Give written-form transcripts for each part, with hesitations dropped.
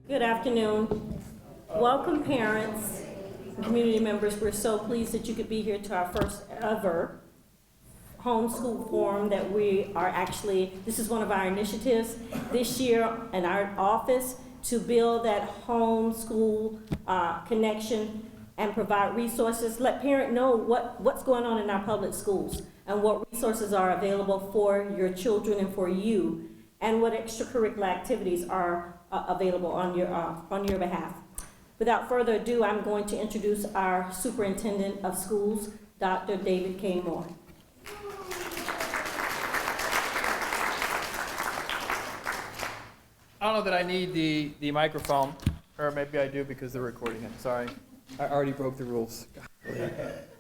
Good afternoon. Welcome, parents and community members. We're so pleased that you could be here to our first ever homeschool forum that we are actually, this is one of our initiatives this year in our office to build that homeschool connection and provide resources. Let parents know what's going on in our public schools and what resources are available for your children and for you, and what extracurricular activities are available on your behalf. Without further ado, I'm going to introduce our Superintendent of Schools, Dr. David K. Moore. I don't know that I need the microphone, or maybe I do because they're recording it. Sorry, I already broke the rules.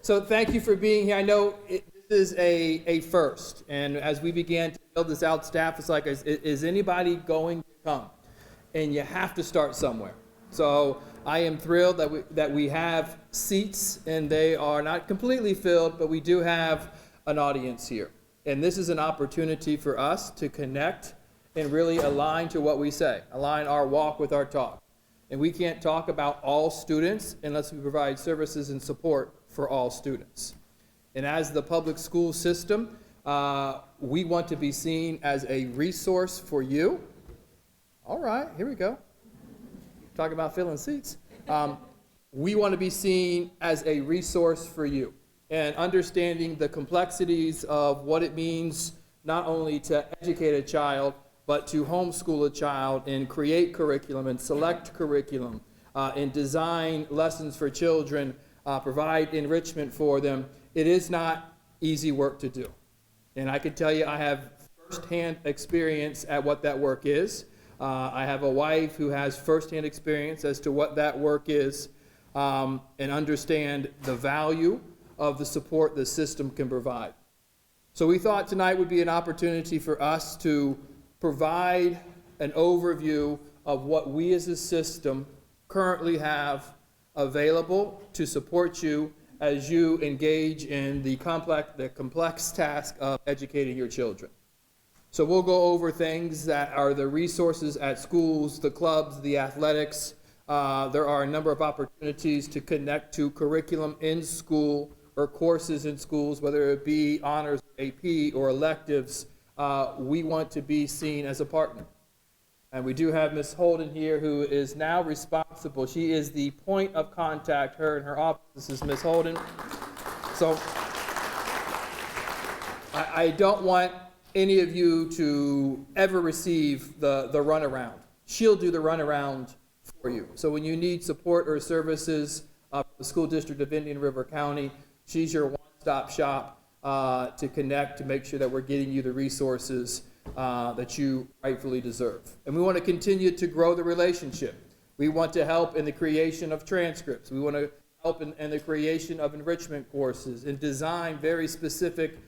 So thank you for being here. I know this is a first, and as we began to build this out, staff was like, is anybody going to come? And you have to start somewhere. So I am thrilled that we have seats, and they are not completely filled, but we do have an audience here. And this is an opportunity for us to connect and really align to what we say, align our walk with our talk. And we can't talk about all students unless we provide services and support for all students. And as the public school system, we want to be seen as a resource for you. All right, here we go. Talking about filling seats. We want to be seen as a resource for you and understanding the complexities of what it means not only to educate a child, but to homeschool a child and create curriculum and select curriculum and design lessons for children, provide enrichment for them. It is not easy work to do. And I can tell you I have firsthand experience at what that work is. I have a wife who has firsthand experience as to what that work is and understand the value of the support the system can provide. So we thought tonight would be an opportunity for us to provide an overview of what we as a system currently have available to support you as you engage in the complex task of educating your children. So we'll go over things that are the resources at schools, the clubs, the athletics. There are a number of opportunities to connect to curriculum in school or courses in schools, whether it be honors, AP, or electives. We want to be seen as a partner. And we do have Ms. Holden here, who is now responsible. She is the point of contact, her and her office. This is Ms. Holden. So I don't want any of you to ever receive the runaround. She'll do the runaround for you. So when you need support or services from the School District of Indian River County, she's your one-stop shop to connect, to make sure that we're getting you the resources that you rightfully deserve. And we want to continue to grow the relationship. We want to help in the creation of transcripts. We want to help in the creation of enrichment courses and design very specific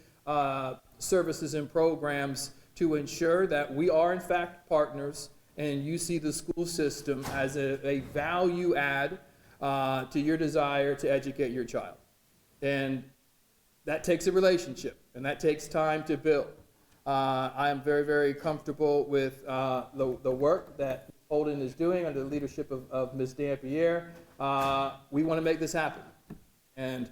services and programs to ensure that we are in fact partners and you see the school system as a value add to your desire to educate your child. And that takes a relationship and that takes time to build. I am very, very comfortable with the work that Holden is doing under the leadership of Ms. Dampierre. We want to make this happen. And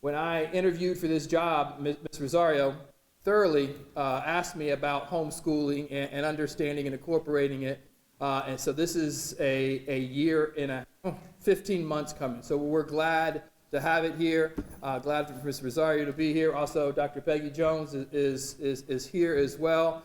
when I interviewed for this job, Ms. Rosario thoroughly asked me about homeschooling and understanding and incorporating it. And so this is a year and 15 months coming. So we're glad to have it here. Glad for Ms. Rosario to be here. Also, Dr. Peggy Jones is here as well.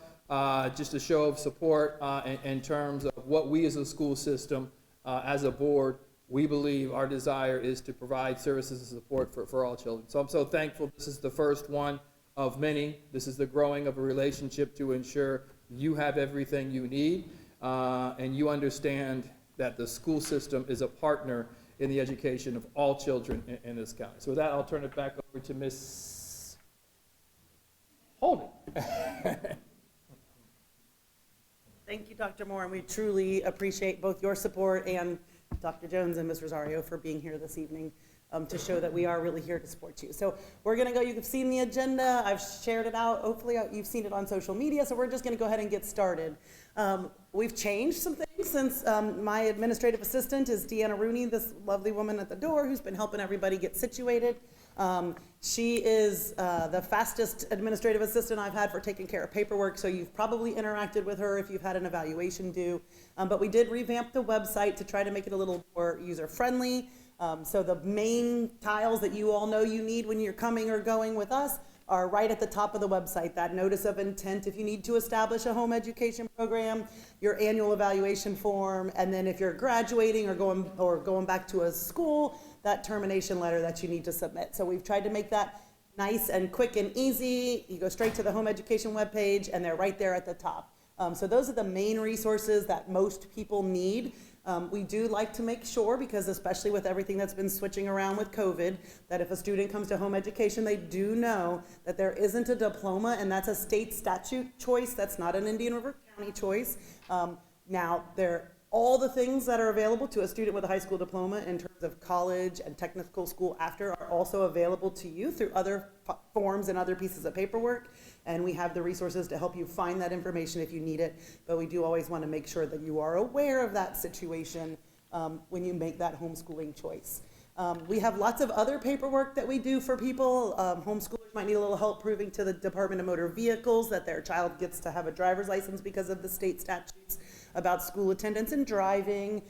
Just a show of support in terms of what we as a school system, as a board, we believe our desire is to provide services and support for all children. So I'm so thankful this is the first one of many. This is the growing of a relationship to ensure you have everything you need and you understand that the school system is a partner in the education of all children in this county. So with that, I'll turn it back over to Ms. Holden. Thank you, Dr. Moore, and we truly appreciate both your support and Dr. Jones and Ms. Rosario for being here this evening to show that we are really here to support you. So we're going to go, you've seen the agenda, I've shared it out, hopefully you've seen it on social media, so we're just going to go ahead and get started. We've changed some things since my administrative assistant is Deanna Rooney, this lovely woman at the door who's been helping everybody get situated. She is the fastest administrative assistant I've had for taking care of paperwork, so you've probably interacted with her if you've had an evaluation due. But we did revamp the website to try to make it a little more user-friendly. So the main tiles that you all know you need when you're coming or going with us are right at the top of the website. That notice of intent if you need to establish a home education program, your annual evaluation form, and then if you're graduating or going back to a school, that termination letter that you need to submit. So we've tried to make that nice and quick and easy. You go straight to the home education webpage and they're right there at the top. So those are the main resources that most people need. We do like to make sure, because especially with everything that's been switching around with COVID, that if a student comes to home education, they do know that there isn't a diploma, and that's a state statute choice. That's not an Indian River County choice. Now, all the things that are available to a student with a high school diploma in terms of college and technical school after are also available to you through other forms and other pieces of paperwork. And we have the resources to help you find that information if you need it. But we do always want to make sure that you are aware of that situation when you make that homeschooling choice. We have lots of other paperwork that we do for people. Homeschoolers might need a little help proving to the Department of Motor Vehicles that their child gets to have a driver's license because of the state statutes about school attendance and driving.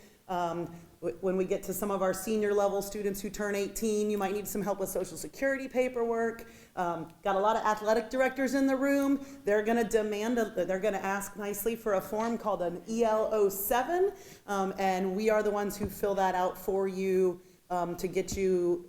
When we get to some of our senior level students who turn 18, you might need some help with Social Security paperwork. Got a lot of athletic directors in the room. They're gonna they're gonna ask nicely for a form called an EL07, and we are the ones who fill that out for you to get you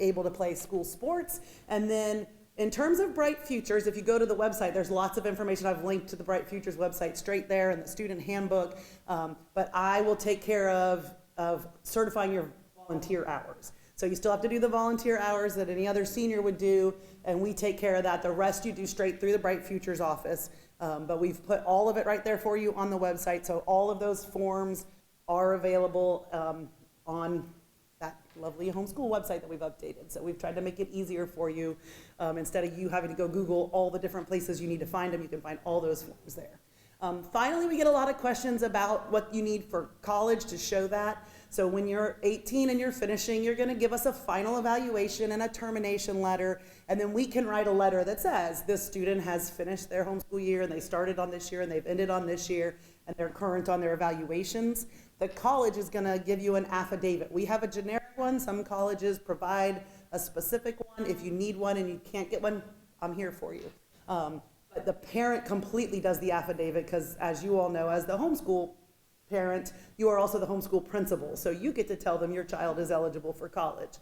able to play school sports. And then in terms of Bright Futures, if you go to the website, there's lots of information. I've linked to the Bright Futures website straight there in the student handbook, but I will take care of certifying your volunteer hours. So you still have to do the volunteer hours that any other senior would do, and we take care of that. The rest you do straight through the Bright Futures office, but we've put all of it right there for you on the website, so all of those forms are available on that lovely homeschool website that we've updated. So we've tried to make it easier for you. Instead of you having to go Google all the different places you need to find them, you can find all those forms there. Finally, we get a lot of questions about what you need for college to show that. So when you're 18 and you're finishing, you're gonna give us a final evaluation and a termination letter, and then we can write a letter that says this student has finished their homeschool year and they started on this year and they've ended on this year and they're current on their evaluations. The college is gonna give you an affidavit. We have a generic one. Some colleges provide a specific one. If you need one and you can't get one, I'm here for you. But the parent completely does the affidavit because, as you all know, as the homeschool parent, you are also the homeschool principal. So you get to tell them your child is eligible for college.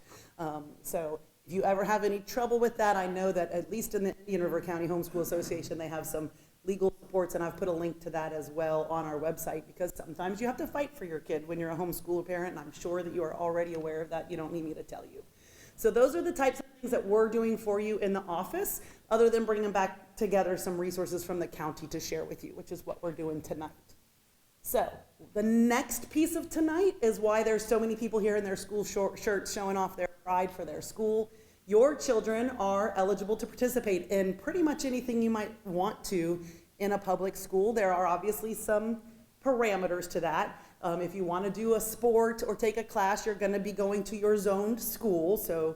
So if you ever have any trouble with that, I know that at least in the Indian River County Homeschool Association, they have some legal supports, and I've put a link to that as well on our website, because sometimes you have to fight for your kid when you're a homeschooler parent, and I'm sure that you are already aware of that. You don't need me to tell you. So those are the types of things that we're doing for you in the office, other than bringing back together some resources from the county to share with you, which is what we're doing tonight. So the next piece of tonight is why there's so many people here in their school shirts showing off their pride for their school. Your children are eligible to participate in pretty much anything you might want to in a public school. There are obviously some parameters to that. If you want to do a sport or take a class, you're going to be going to your zoned school. So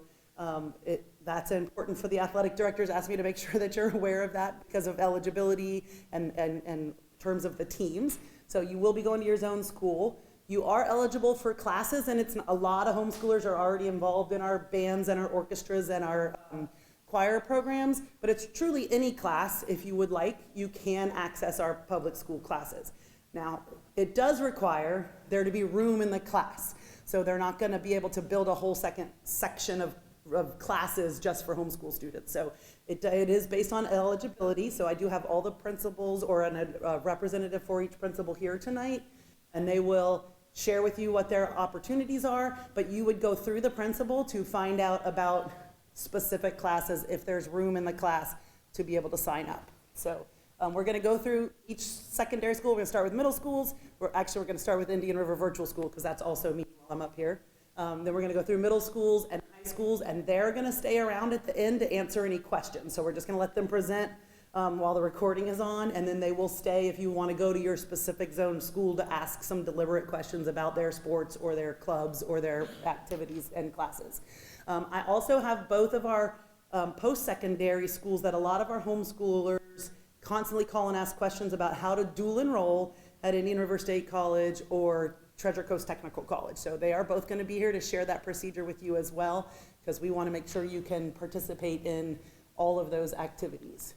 that's important for the athletic directors. Ask me to make sure that you're aware of that because of eligibility and terms of the teams. So you will be going to your zone school. You are eligible for classes, and it's a lot of homeschoolers are already involved in our bands and our orchestras and our choir programs, but it's truly any class. If you would like, you can access our public school classes. Now, it does require there to be room in the class, so they're not going to be able to build a whole second section of classes just for homeschool students. So it is based on eligibility. So I do have all the principals or a representative for each principal here tonight, and they will share with you what their opportunities are, but you would go through the principal to find out about specific classes if there's room in the class to be able to sign up. So we're going to go through each secondary school. We're going to start with middle schools. We're going to start with Indian River Virtual School because that's also me while I'm up here. Then we're going to go through middle schools and high schools, and they're going to stay around at the end to answer any questions. So we're just going to let them present while the recording is on, and then they will stay if you want to go to your specific zone school to ask some deliberate questions about their sports or their clubs or their activities and classes. I also have both of our post-secondary schools that a lot of our homeschoolers constantly call and ask questions about how to dual enroll at Indian River State College or Treasure Coast Technical College. So they are both going to be here to share that procedure with you as well, because we want to make sure you can participate in all of those activities.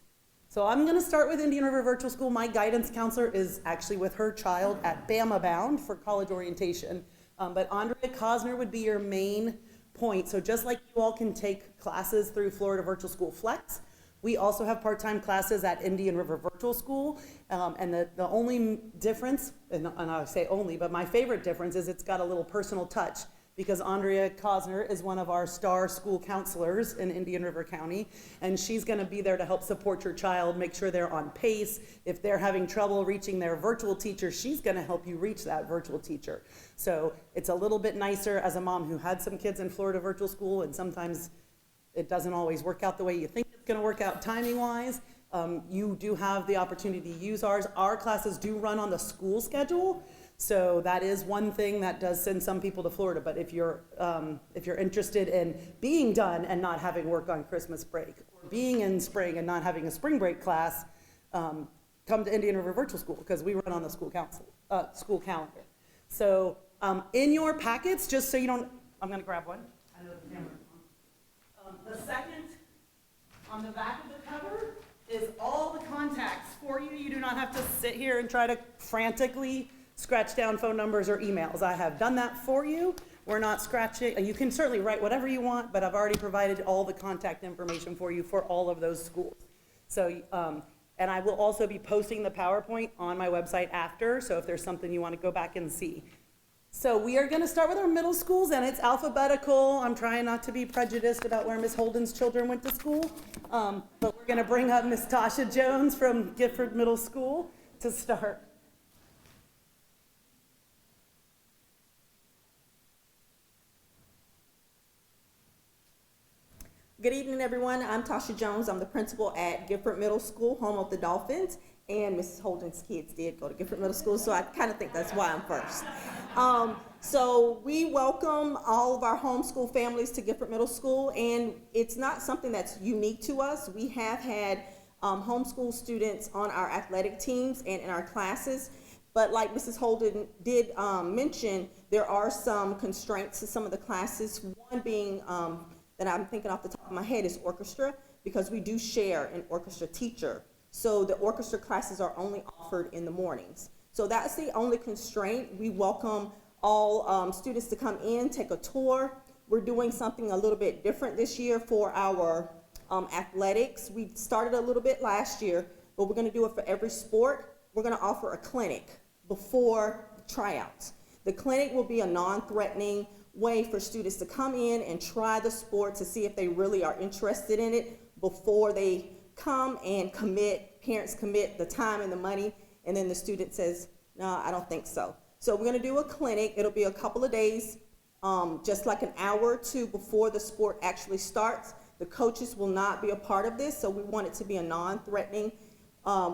So I'm going to start with Indian River Virtual School. My guidance counselor is actually with her child at Bama Bound for college orientation. But Andrea Cosner would be your main point. So just like you all can take classes through Florida Virtual School Flex, we also have part-time classes at Indian River Virtual School, and the only difference, and I say only, but my favorite difference is it's got a little personal touch, because Andrea Cosner is one of our star school counselors in Indian River County, and she's gonna be there to help support your child, make sure they're on pace. If they're having trouble reaching their virtual teacher, she's gonna help you reach that virtual teacher. So it's a little bit nicer as a mom who had some kids in Florida Virtual School, and sometimes it doesn't always work out the way you think it's going to work out timing-wise. You do have the opportunity to use ours. Our classes do run on the school schedule, so that is one thing that does send some people to Florida. But if you're interested in being done and not having work on Christmas break, or being in spring and not having a spring break class, come to Indian River Virtual School, because we run on the school calendar. So in your packets, just so you don't, I'm going to grab one. I know the camera. The second, on the back of the cover, is all the contacts for you. You do not have to sit here and try to frantically scratch down phone numbers or emails. I have done that for you. We're not scratching. You can certainly write whatever you want, but I've already provided all the contact information for you for all of those schools. So, and I will also be posting the PowerPoint on my website after, so if there's something you want to go back and see. So we are going to start with our middle schools, and it's alphabetical. I'm trying not to be prejudiced about where Miss Holden's children went to school, but we're going to bring up Miss Tasha Jones from Gifford Middle School to start. Good evening, everyone. I'm Tasha Jones. I'm the principal at Gifford Middle School, home of the Dolphins, and Mrs. Holden's kids did go to Gifford Middle School, so I kind of think that's why I'm first. So we welcome all of our homeschool families to Gifford Middle School, and it's not something that's unique to us. We have had homeschool students on our athletic teams and in our classes, but like Mrs. Holden did mention, there are some constraints to some of the classes, one being that I'm thinking off the top of my head is orchestra, because we do share an orchestra teacher. So the orchestra classes are only offered in the mornings. So that's the only constraint. We welcome all students to come in, take a tour. We're doing something a little bit different this year for our athletics. We started a little bit last year, but we're gonna do it for every sport. We're gonna offer a clinic before tryouts. The clinic will be a non-threatening way for students to come in and try the sport to see if they really are interested in it before they come and commit. Parents commit the time and the money, and then the student says, no, I don't think so. So we're gonna do a clinic. It'll be a couple of days, just like an hour or two before the sport actually starts. The coaches will not be a part of this, so we want it to be a non-threatening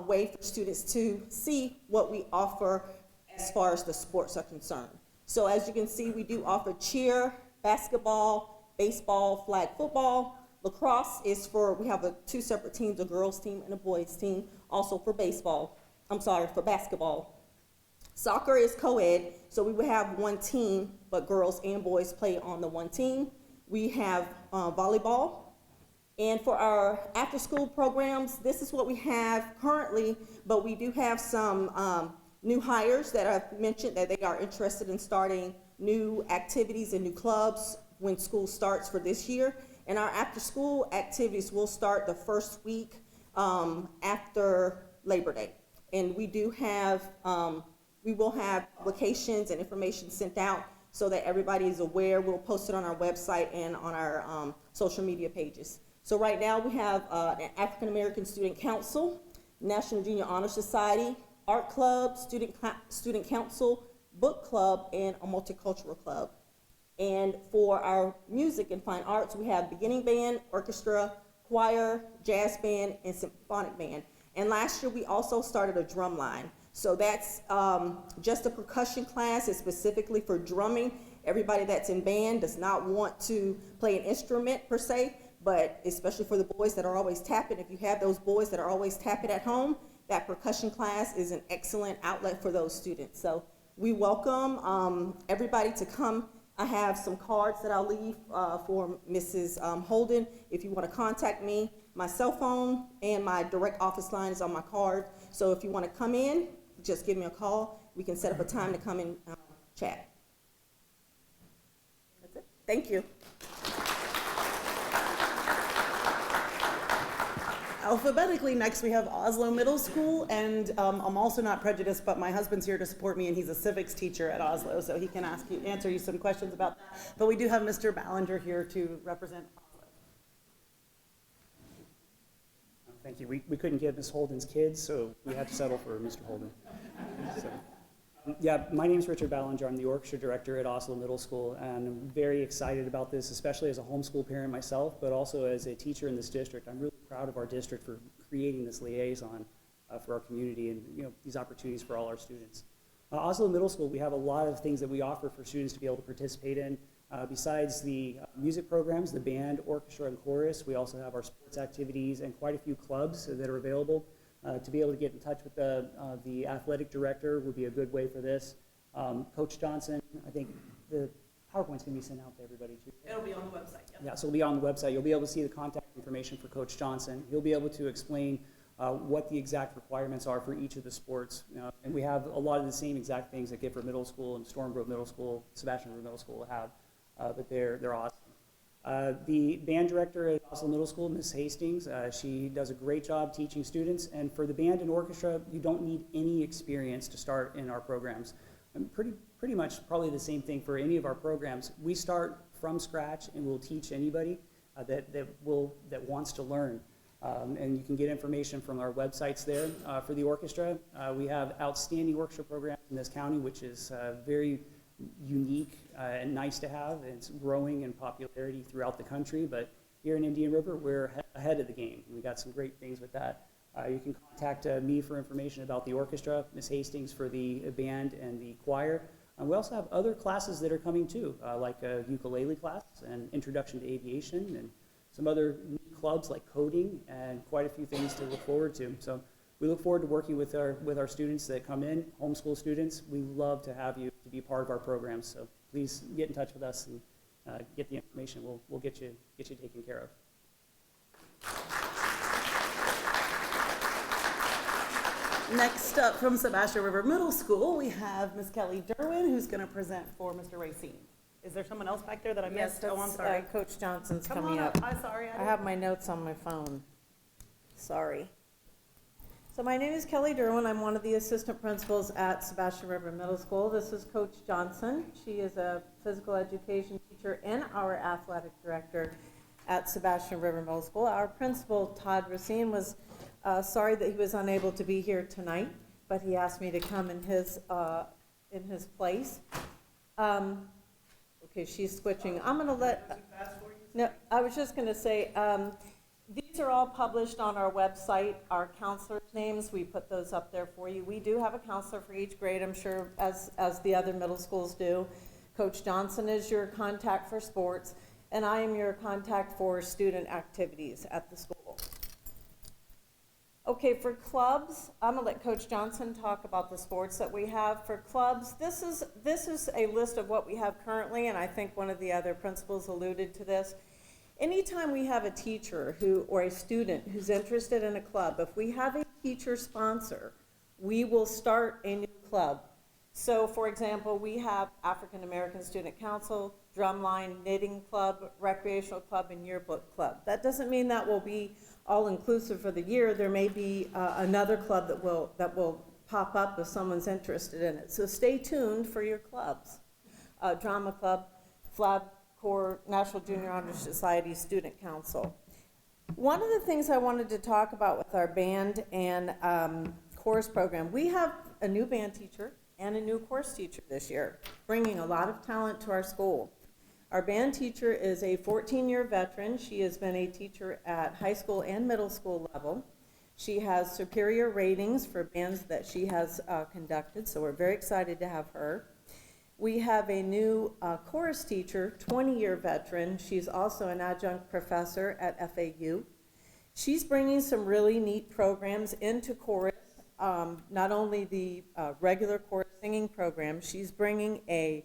way for students to see what we offer as far as the sports are concerned. So as you can see, we do offer cheer, basketball, baseball, flag football. Lacrosse is for, we have two separate teams, a girls team and a boys team, also for for basketball. Soccer is co-ed, so we would have one team, but girls and boys play on the one team. We have volleyball. And for our after-school programs, this is what we have currently, but we do have some new hires that I've mentioned that they are interested in starting new activities and new clubs when school starts for this year. And our after-school activities will start the first week after Labor Day. And we do have, we will have publications and information sent out so that everybody is aware. We'll post it on our website and on our social media pages. So right now we have an African American Student Council, National Junior Honor Society, Art Club, Student Council, Book Club, and a Multicultural Club. And for our music and fine arts, we have beginning band, orchestra, choir, jazz band, and symphonic band. And last year, we also started a drum line. So that's just a percussion class. It's specifically for drumming. Everybody that's in band does not want to play an instrument per se, but especially for the boys that are always tapping. If you have those boys that are always tapping at home, that percussion class is an excellent outlet for those students. So we welcome everybody to come. I have some cards that I'll leave for Mrs. Holden. If you want to contact me, my cell phone and my direct office line is on my card. So if you want to come in, just give me a call. We can set up a time to come and chat. That's it. Thank you. Alphabetically, next we have Oslo Middle School, and I'm also not prejudiced, but my husband's here to support me, and he's a civics teacher at Oslo, so he can answer you some questions about that. But we do have Mr. Ballinger here to represent Oslo. Thank you. We couldn't get Ms. Holden's kids, so we had to settle for Mr. Holden. So, yeah, my name is Richard Ballinger. I'm the orchestra director at Oslo Middle School, and I'm very excited about this, especially as a homeschool parent myself, but also as a teacher in this district. I'm really proud of our district for creating this liaison for our community and these opportunities for all our students. Oslo Middle School, we have a lot of things that we offer for students to be able to participate in. Besides the music programs, the band, orchestra, and chorus, we also have our sports activities and quite a few clubs that are available. To be able to get in touch with the athletic director would be a good way for this. Coach Johnson, I think the PowerPoint's going to be sent out to everybody too. It'll be on the website. Yep. Yeah, so it'll be on the website. You'll be able to see the contact information for Coach Johnson. He'll be able to explain what the exact requirements are for each of the sports. And we have a lot of the same exact things that Gifford Middle School and Storm Grove Middle School, Sebastian River Middle School have, but they're awesome. The band director at Oslo Middle School, Ms. Hastings, she does a great job teaching students. And for the band and orchestra, you don't need any experience to start in our programs. And pretty much probably the same thing for any of our programs. We start from scratch and we'll teach anybody that wants to learn. And you can get information from our websites there. For the orchestra, we have outstanding orchestra programs in this county, which is very unique and nice to have. It's growing in popularity throughout the country, but here in Indian River, we're ahead of the game. We got some great things with that. You can contact me for information about the orchestra, Ms. Hastings for the band and the choir. We also have other classes that are coming too, like a ukulele class and introduction to aviation and some other neat clubs like coding and quite a few things to look forward to. So we look forward to working with our students that come in, homeschool students. We love to have you to be part of our programs. So please get in touch with us and get the information. We'll get you taken care of. Next up from Sebastian River Middle School, we have Ms. Kelly Derwin, who's going to present for Mr. Racine. Is there someone else back there that I Yes, missed? Oh, I'm sorry. Coach Johnson's Come coming on up. I'm sorry. I have my notes on my phone. Sorry. So my name is Kelly Derwin. I'm one of the assistant principals at Sebastian River Middle School. This is Coach Johnson. She is a physical education teacher and our athletic director at Sebastian River Middle School. Our principal, Todd Racine, was sorry that he was unable to be here tonight, but he asked me to come in his place. Okay, she's switching. I'm going to let. No, I was just going to say, these are all published on our website, our counselors' names. We put those up there for you. We do have a counselor for each grade, I'm sure, as the other middle schools do. Coach Johnson is your contact for sports, and I am your contact for student activities at the school. Okay, for clubs, I'm gonna let Coach Johnson talk about the sports that we have. For clubs, this is a list of what we have currently, and I think one of the other principals alluded to this. Anytime we have a teacher or a student who's interested in a club, if we have a teacher sponsor, we will start a new club. So for example, we have African American Student Council, Drumline, Knitting Club, Recreational Club, and Yearbook Club. That doesn't mean that will be all inclusive for the year. There may be another club that will pop up if someone's interested in it. So stay tuned for your clubs. Drama Club, Flab Corps, National Junior Honor Society, Student Council. One of the things I wanted to talk about with our band and chorus program, we have a new band teacher and a new chorus teacher this year, bringing a lot of talent to our school. Our band teacher is a 14-year veteran. She has been a teacher at high school and middle school level. She has superior ratings for bands that she has conducted, so we're very excited to have her. We have a new chorus teacher, 20-year veteran. She's also an adjunct professor at FAU. She's bringing some really neat programs into chorus, not only the regular chorus singing program, she's bringing a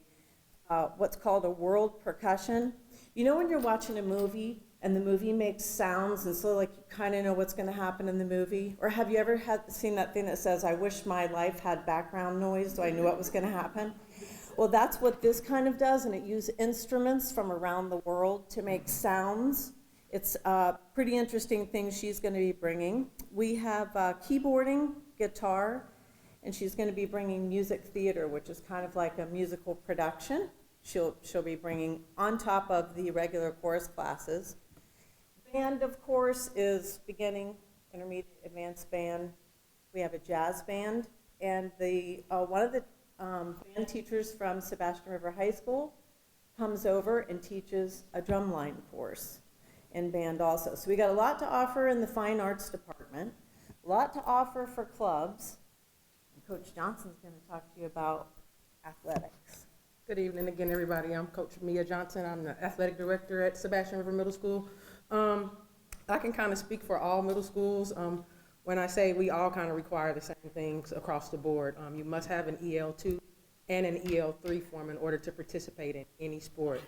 what's called a world percussion. You know when you're watching a movie and the movie makes sounds and so like you kind of know what's going to happen in the movie? Or have you ever seen that thing that says, I wish my life had background noise so I knew what was going to happen? Well, that's what this kind of does, and it uses instruments from around the world to make sounds. It's a pretty interesting thing she's going to be bringing. We have keyboarding, guitar, and she's going to be bringing music theater, which is kind of like a musical production. She'll be bringing on top of the regular chorus classes. Band, of course, is beginning, intermediate, advanced band. We have a jazz band, and one of the band teachers from Sebastian River High School comes over and teaches a drumline course in band also. So we got a lot to offer in the fine arts department, a lot to offer for clubs. Coach Johnson's going to talk to you about athletics. Good evening again, everybody. I'm Coach Mia Johnson. I'm the athletic director at Sebastian River Middle School. I can kind of speak for all middle schools. When I say we all kind of require the same things across the board, you must have an EL2 and an EL3 form in order to participate in any sport.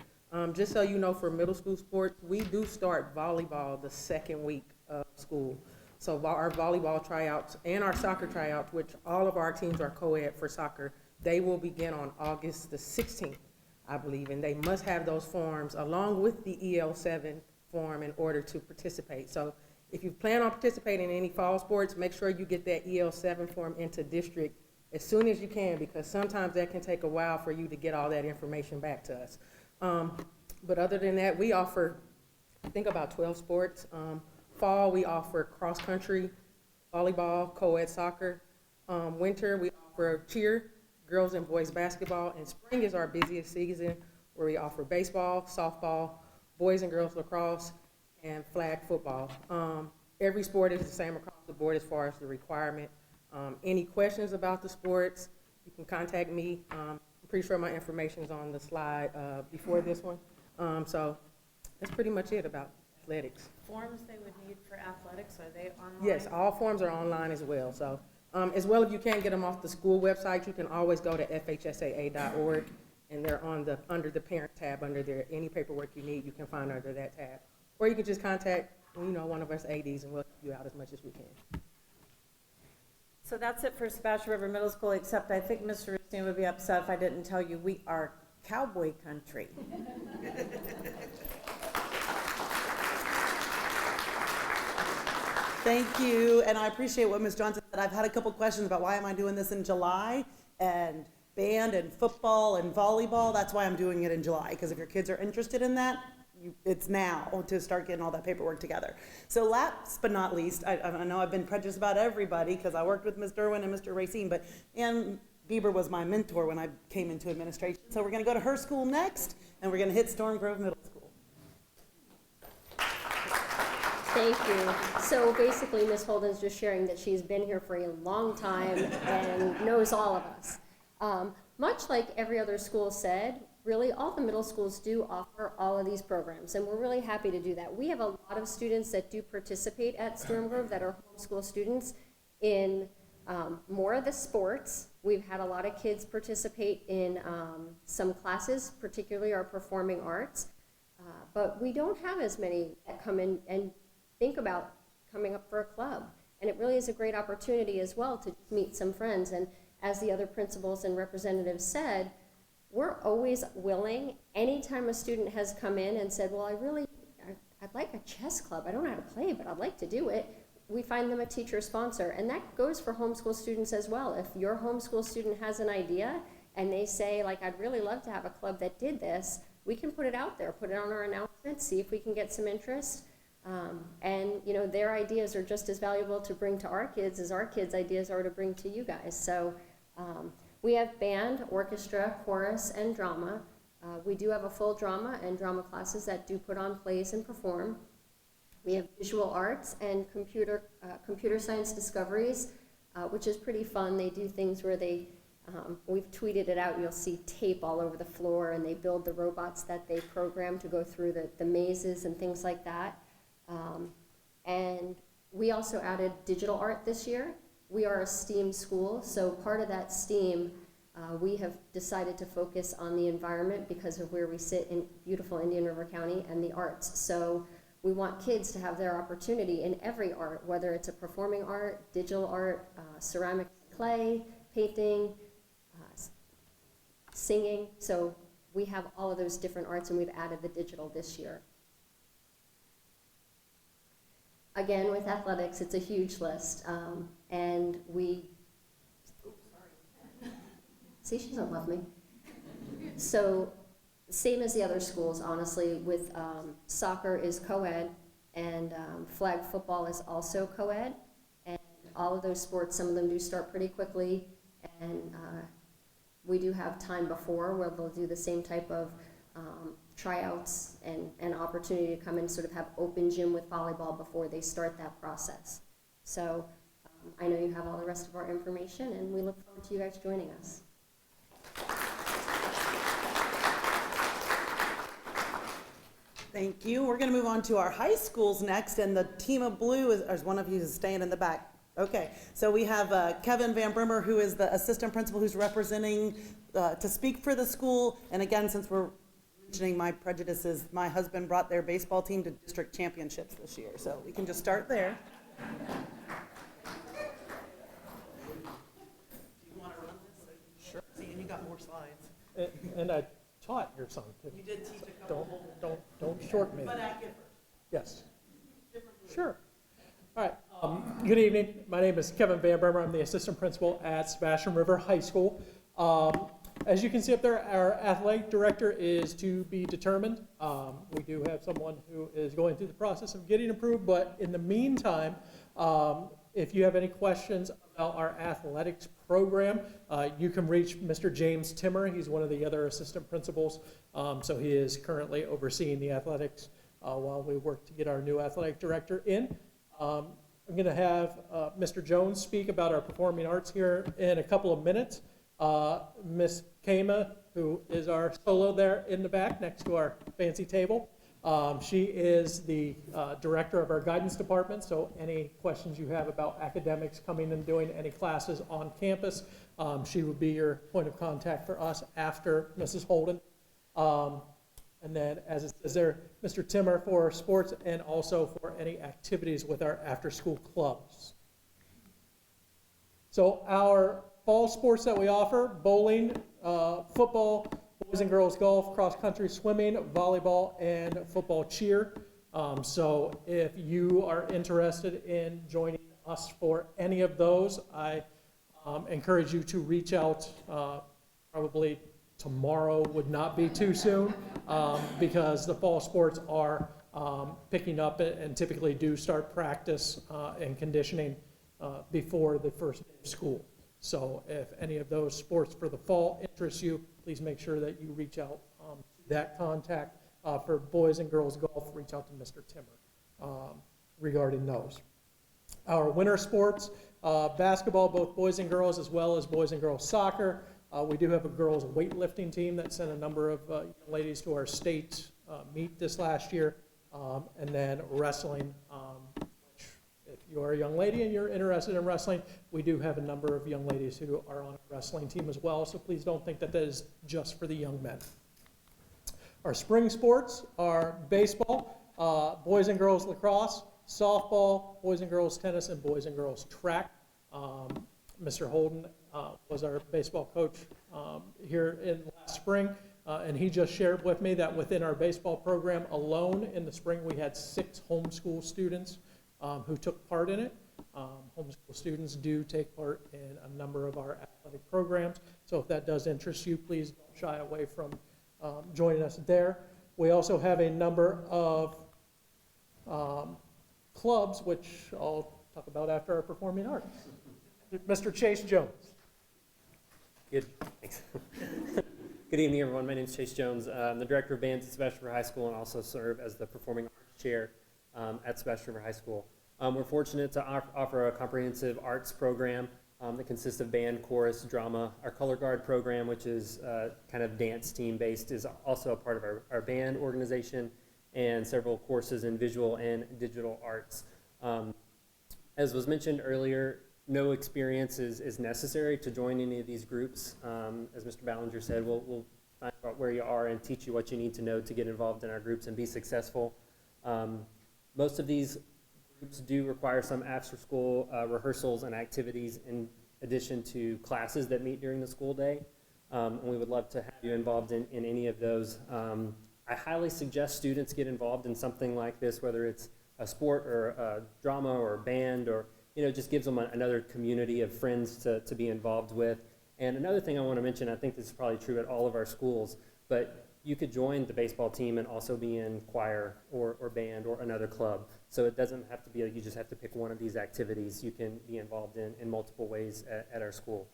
Just so you know, for middle school sports, we do start volleyball the second week of school. So our volleyball tryouts and our soccer tryouts, which all of our teams are co-ed for soccer, they will begin on August the 16th, I believe, and they must have those forms along with the EL7 form in order to participate. So if you plan on participating in any fall sports, make sure you get that EL7 form into district as soon as you can, because sometimes that can take a while for you to get all that information back to us. But other than that, we offer, I think, about 12 sports. Fall, we offer cross-country, volleyball, co-ed soccer. Winter, we offer cheer, girls and boys basketball. And spring is our busiest season, where we offer baseball, softball, boys and girls lacrosse, and flag football. Every sport is the same across the board as far as the requirement. Any questions about the sports, you can contact me. I'm pretty sure my information is on the slide before this one. So that's pretty much it about athletics. Forms they would need for athletics, are they online? Yes, all forms are online as well. So as well, if you can't get them off the school website, you can always go to fhsaa.org, and they're under the parent tab under there. Any paperwork you need, you can find under that tab. Or you can just contact, one of us ADs, and we'll help you out as much as we can. So that's it for Sebastian River Middle School, except I think Mr. Racine would be upset if I didn't tell you we are cowboy country. Thank you, and I appreciate what Ms. Johnson said. I've had a couple questions about why am I doing this in July, and band and football and volleyball. That's why I'm doing it in July, because if your kids are interested in that, it's now to start getting all that paperwork together. So last but not least, I know I've been prejudiced about everybody because I worked with Ms. Derwin and Mr. Racine, but Ann Bieber was my mentor when I came into administration. So we're going to go to her school next, and we're going to hit Storm Grove Middle School. Thank you. So basically, Ms. Holden's just sharing that she's been here for a long time and knows all of us. Much like every other school said, really all the middle schools do offer all of these programs, and we're really happy to do that. We have a lot of students that do participate at Storm Grove that are homeschool students in more of the sports. We've had a lot of kids participate in some classes, particularly our performing arts, but we don't have as many that come in and think about coming up for a club. And it really is a great opportunity as well to meet some friends. And as the other principals and representatives said, we're always willing, anytime a student has come in and said, well, I'd like a chess club. I don't know how to play, but I'd like to do it. We find them a teacher sponsor. And that goes for homeschool students as well. If your homeschool student has an idea and they say, I'd really love to have a club that did this, we can put it out there, put it on our announcements, see if we can get some interest. And their ideas are just as valuable to bring to our kids as our kids' ideas are to bring to you guys. So we have band, orchestra, chorus, and drama. We do have a full drama and drama classes that do put on plays and perform. We have visual arts and computer science discoveries, which is pretty fun. They do things where we've tweeted it out, you'll see tape all over the floor, and they build the robots that they program to go through the mazes and things like that. And we also added digital art this year. We are a STEAM school, so part of that STEAM, we have decided to focus on the environment because of where we sit in beautiful Indian River County and the arts. So we want kids to have their opportunity in every art, whether it's a performing art, digital art, ceramic, clay, painting, singing. So we have all of those different arts, and we've added the digital this year. Again, with athletics, it's a huge list, and see, she doesn't love me. So, same as the other schools, honestly, with soccer is co-ed, and flag football is also co-ed, and all of those sports, some of them do start pretty quickly, and we do have time before where they'll do the same type of tryouts and opportunity to come and sort of have open gym with volleyball before they start that process. So I know you have all the rest of our information, and we look forward to you guys joining us. Thank you. We're going to move on to our high schools next, and the team of blue is one of you who's staying in the back. Okay, so we have Kevin Van Brimmer, who is the assistant principal who's representing to speak for the school. And again, since we're mentioning my prejudices, my husband brought their baseball team to district championships this year, so we can just start there. Do you want to run this? Sure. See, and you got more slides. And I taught your son too. You did teach a couple. Don't short me. But at Gifford. Yes. Sure. All right. Good evening. My name is Kevin Van Brimmer. I'm the assistant principal at Sebastian River High School. As you can see up there, our athletic director is to be determined. We do have someone who is going through the process of getting approved, but in the meantime, if you have any questions about our athletics program, you can reach Mr. James Timmer. He's one of the other assistant principals, so he is currently overseeing the athletics while we work to get our new athletic director in. I'm going to have Mr. Jones speak about our performing arts here in a couple of minutes. Miss Kama, who is our solo there in the back next to our fancy table, she is the director of our guidance department, so any questions you have about academics, coming and doing any classes on campus, she would be your point of contact for us after Mrs. Holden. And then, as it says there, Mr. Timmer for sports and also for any activities with our after-school clubs. So our fall sports that we offer: bowling, football, boys and girls golf, cross-country swimming, volleyball, and football cheer. So if you are interested in joining us for any of those, I encourage you to reach out. Probably tomorrow would not be too soon, because the fall sports are picking up and typically do start practice and conditioning before the first day of school. So if any of those sports for the fall interest you, please make sure that you reach out to that contact. For boys and girls golf, reach out to Mr. Timmer regarding those. Our winter sports, basketball, both boys and girls, as well as boys and girls soccer. We do have a girls weightlifting team that sent a number of young ladies to our state meet this last year. And then wrestling, which if you are a young lady and you're interested in wrestling, we do have a number of young ladies who are on a wrestling team as well. So please don't think that that is just for the young men. Our spring sports are baseball, boys and girls lacrosse, softball, boys and girls tennis, and boys and girls track. Mr. Holden was our baseball coach here in last spring, and he just shared with me that within our baseball program alone in the spring we had 6 homeschool students who took part in it. Homeschool students do take part in a number of our athletic programs, so if that does interest you, please don't shy away from joining us there. We also have a number of clubs, which I'll talk about after our performing arts. Mr. Chase Jones. Good, thanks. Good evening, everyone. My name is Chase Jones. I'm the Director of Bands at Sebastian River High School and also serve as the Performing Arts Chair at Sebastian River High School. We're fortunate to offer a comprehensive arts program that consists of band, chorus, drama. Our Color Guard program, which is kind of dance team based, is also a part of our band organization, and several courses in visual and digital arts. As was mentioned earlier, no experience is necessary to join any of these groups. As Mr. Ballinger said, we'll find out where you are and teach you what you need to know to get involved in our groups and be successful. Most of these groups do require some after-school rehearsals and activities in addition to classes that meet during the school day. And we would love to have you involved in any of those. I highly suggest students get involved in something like this, whether it's a sport or a drama or a band, or just gives them another community of friends to be involved with. And another thing I want to mention, I think this is probably true at all of our schools, but you could join the baseball team and also be in choir or band or another club. So it doesn't have to be you just have to pick one of these activities. You can be involved in multiple ways at our school.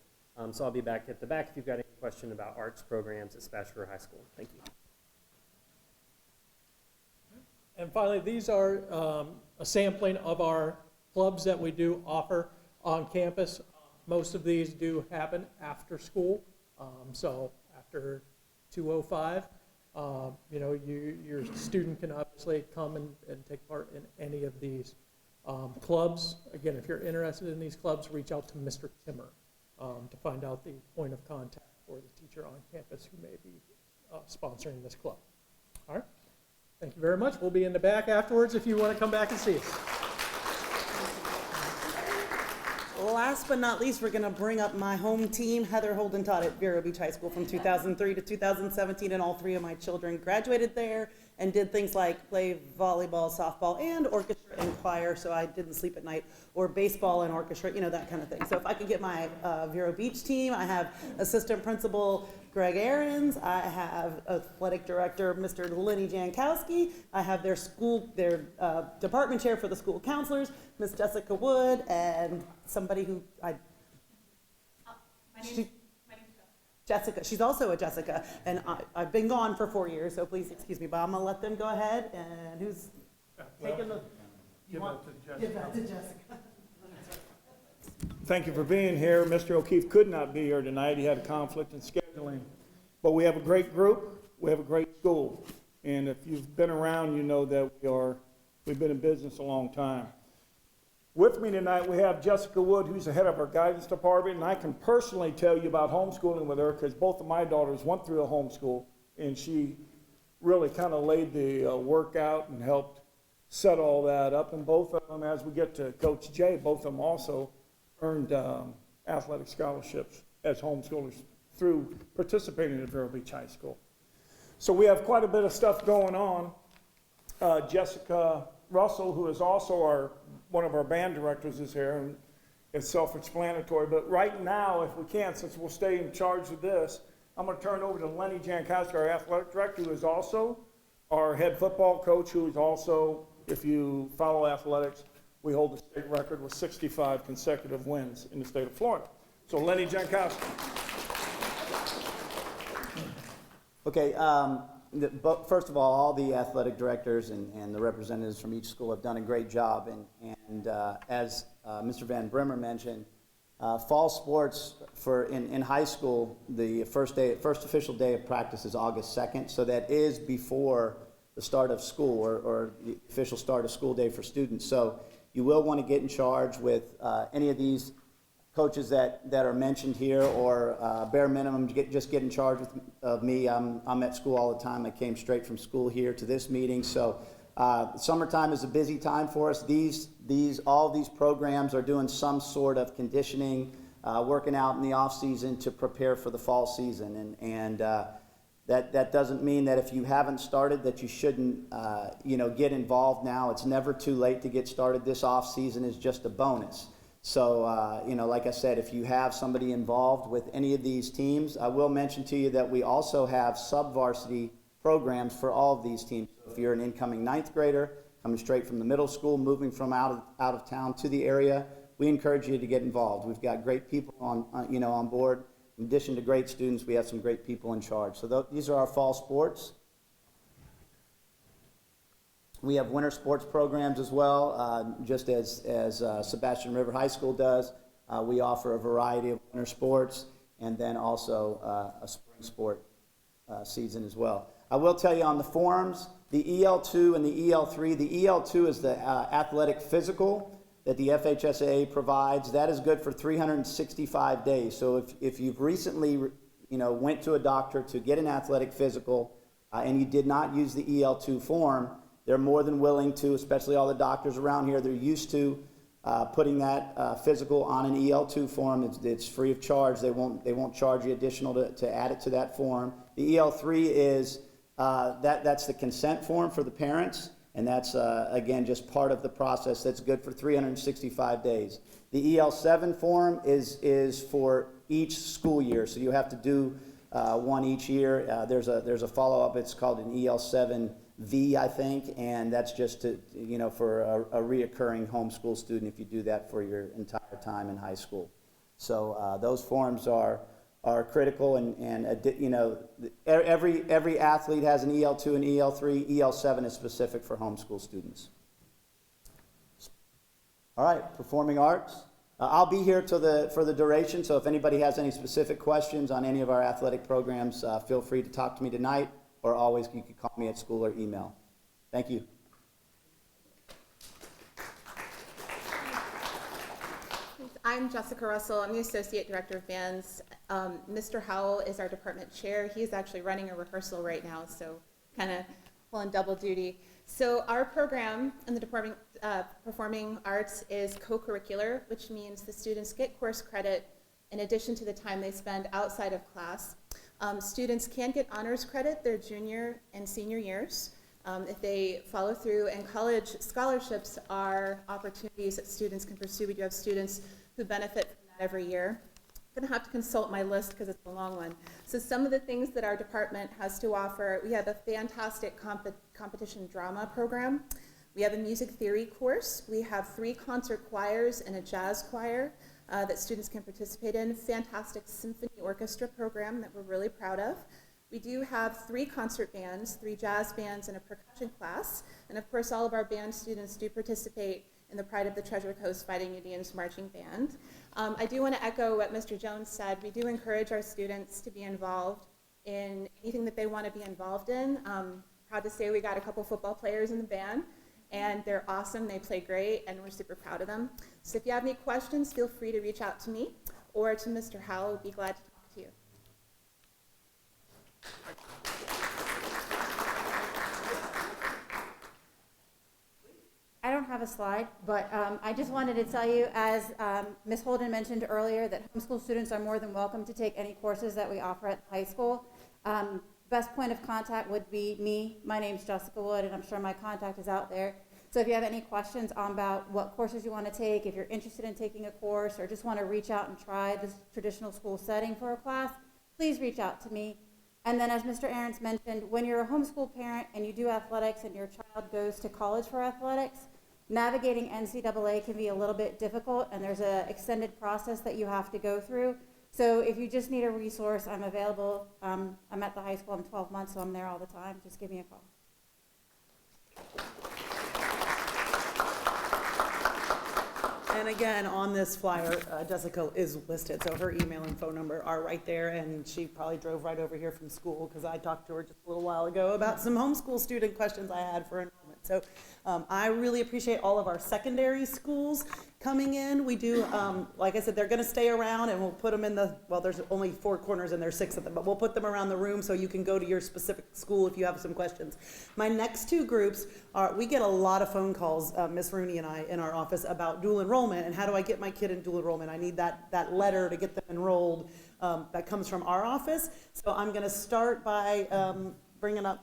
So I'll be back at the back if you've got any question about arts programs at Sebastian River High School. Thank you. And finally, these are a sampling of our clubs that we do offer on campus. Most of these do happen after school, so after 2:05, your student can obviously come and take part in any of these clubs. Again, if you're interested in these clubs, reach out to Mr. Timmer to find out the point of contact for the teacher on campus who may be sponsoring this club. All right. Thank you very much. We'll be in the back afterwards if you want to come back and see us. Last but not least, we're going to bring up my home team. Heather Holden taught at Vero Beach High School from 2003 to 2017, and all three of my children graduated there and did things like play volleyball, softball, and orchestra and choir, so I didn't sleep at night, or baseball and orchestra, that kind of thing. So if I could get my Vero Beach team, I have assistant principal Greg Ahrens, I have athletic director Mr. Lenny Jankowski, I have their department chair for the school counselors, Miss Jessica Wood, and somebody who Jessica. She's also a Jessica, and I've been gone for 4 years, so please excuse me, but I'm gonna let them go ahead. And who's taking the? Give that to Jessica. Thank you for being here. Mr. O'Keefe could not be here tonight. He had a conflict in scheduling. But we have a great group. We have a great school. And if you've been around, you know that we've been in business a long time. With me tonight, we have Jessica Wood, who's the head of our guidance department. And I can personally tell you about homeschooling with her because both of my daughters went through a homeschool. And she really kind of laid the work out and helped set all that up. And both of them, as we get to Coach Jay, both of them also earned athletic scholarships as homeschoolers through participating at Vero Beach High School. So we have quite a bit of stuff going on. Jessica Russell, who is also one of our band directors, is here, and it's self-explanatory. But right now, if we can, since we'll stay in charge of this, I'm going to turn it over to Lenny Jankowski, our athletic director, who is also our head football coach, who is also, if you follow athletics, we hold the state record with 65 consecutive wins in the state of Florida. So Lenny Jankowski. Okay, first of all the athletic directors and the representatives from each school have done a great job. And as Mr. Van Brimmer mentioned, fall sports in high school, the first official day of practice is August 2nd. So that is before the start of school or the official start of school day for students. So you will want to get in charge with any of these coaches that are mentioned here, or bare minimum, just get in charge of me. I'm at school all the time. I came straight from school here to this meeting. So summertime is a busy time for us. All these programs are doing some sort of conditioning, working out in the off season to prepare for the fall season. And that doesn't mean that if you haven't started that you shouldn't get involved now. It's never too late to get started. This off season is just a bonus. So, like I said, if you have somebody involved with any of these teams, I will mention to you that we also have sub-varsity programs for all of these teams. So if you're an incoming 9th grader, coming straight from the middle school, moving from out of town to the area, we encourage you to get involved. We've got great people on board in addition to great students, we have some great people in charge. So these are our fall sports. We have winter sports programs as well, just as Sebastian River High School does. We offer a variety of winter sports and then also a spring sport season as well. I will tell you on the forms, the EL2 and the EL3, the EL2 is the athletic physical that the FHSAA provides. That is good for 365 days. So if you've recently went to a doctor to get an athletic physical and you did not use the EL2 form, they're more than willing to, especially all the doctors around here, they're used to putting that physical on an EL2 form. It's free of charge. They won't charge you additional to add it to that form. The EL3 is, that's the consent form for the parents, and that's, again, just part of the process that's good for 365 days. The EL7 form is for each school year, so you have to do one each year. There's a follow-up. It's called an EL7V, I think, and that's just to, for a reoccurring homeschool student if you do that for your entire time in high school. So those forms are critical, and every athlete has an EL2 and EL3. EL7 is specific for homeschool students. All right, performing arts. I'll be here for the duration, so if anybody has any specific questions on any of our athletic programs, feel free to talk to me tonight, or always you can call me at school or email. Thank you. I'm Jessica Russell. I'm the Associate Director of Bands. Mr. Howell is our department chair. He's actually running a rehearsal right now, so kind of pulling double duty. So our program in the Department Performing Arts is co-curricular, which means the students get course credit in addition to the time they spend outside of class. Students can get honors credit their junior and senior years if they follow through, and college scholarships are opportunities that students can pursue. We do have students who benefit from that every year. I'm going to have to consult my list because it's a long one. So some of the things that our department has to offer, we have a fantastic competition drama program. We have a music theory course. We have 3 concert choirs and a jazz choir that students can participate in. Fantastic symphony orchestra program that we're really proud of. We do have 3 concert bands, 3 jazz bands, and a percussion class. And of course, all of our band students do participate in the Pride of the Treasure Coast Fighting Indians Marching Band. I do want to echo what Mr. Jones said. We do encourage our students to be involved in anything that they want to be involved in. Proud to say we got a couple football players in the band, and they're awesome. They play great, and we're super proud of them. So if you have any questions, feel free to reach out to me or to Mr. Howell. We'd be glad to talk to you. I don't have a slide, but I just wanted to tell you, as Ms. Holden mentioned earlier, that homeschool students are more than welcome to take any courses that we offer at the high school. Best point of contact would be me. My name's Jessica Wood, and I'm sure my contact is out there. So if you have any questions about what courses you want to take, if you're interested in taking a course, or just want to reach out and try this traditional school setting for a class, please reach out to me. And then, as Mr. Ahrens mentioned, when you're a homeschool parent and you do athletics and your child goes to college for athletics, navigating NCAA can be a little bit difficult, and there's an extended process that you have to go through. So if you just need a resource, I'm available. I'm at the high school. I'm 12 months, so I'm there all the time. Just give me a call. And again, on this flyer, Jessica is listed, so her email and phone number are right there, and she probably drove right over here from school because I talked to her just a little while ago about some homeschool student questions I had for enrollment. So I really appreciate all of our secondary schools coming in. We do, like I said, they're going to stay around, and we'll put them in well, there's only 4 corners and there's 6 of them, but we'll put them around the room so you can go to your specific school if you have some questions. My next 2 groups are, we get a lot of phone calls, Miss Rooney and I, in our office about dual enrollment and how do I get my kid in dual enrollment. I need that letter to get them enrolled that comes from our office. So I'm going to start by bringing up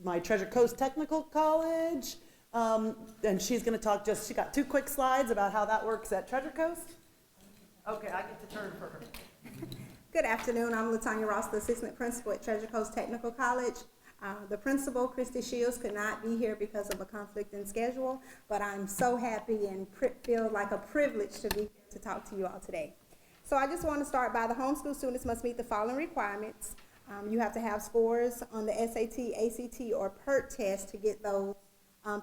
my Treasure Coast Technical College. And she's going to talk she got 2 quick slides about how that works at Treasure Coast. Okay, I get to turn for her. Good afternoon. I'm LaTanya Ross, the assistant principal at Treasure Coast Technical College. The principal, Christy Shields, could not be here because of a conflict in schedule, but I'm so happy and feel like a privilege to be here to talk to you all today. So I just want to start by the homeschool students must meet the following requirements. You have to have scores on the SAT, ACT, or PERT test to get those,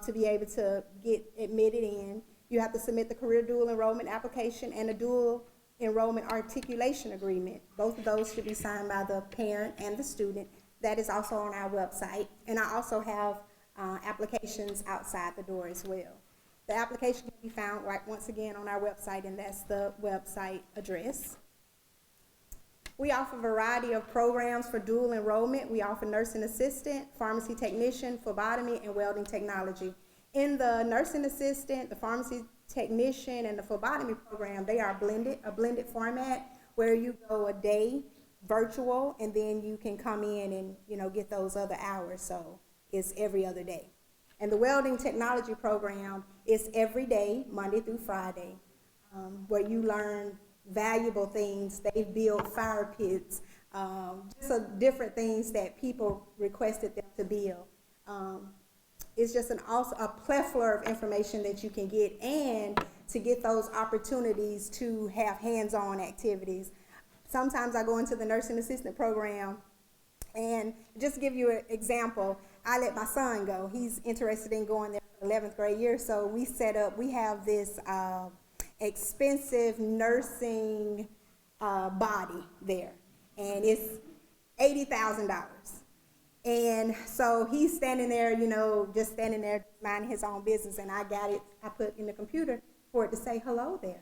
to be able to get admitted in. You have to submit the career dual enrollment application and a dual enrollment articulation agreement. Both of those should be signed by the parent and the student. That is also on our website. And I also have applications outside the door as well. The application can be found right once again on our website, and that's the website address. We offer a variety of programs for dual enrollment. We offer nursing assistant, pharmacy technician, phlebotomy, and welding technology. In the nursing assistant, the pharmacy technician, and the phlebotomy program, they are a blended format where you go a day virtual, and then you can come in and, you know, get those other hours. So it's every other day. And the welding technology program is every day, Monday through Friday, where you learn valuable things. They build fire pits, just different things that people requested them to build. It's just a plethora of information that you can get, and to get those opportunities to have hands-on activities. Sometimes I go into the nursing assistant program, and just to give you an example, I let my son go. He's interested in going there for the 11th grade year, so we have this expensive nursing body there, and it's $80,000. And so he's standing there, you know, just standing there minding his own business, and I put in the computer for it to say hello there.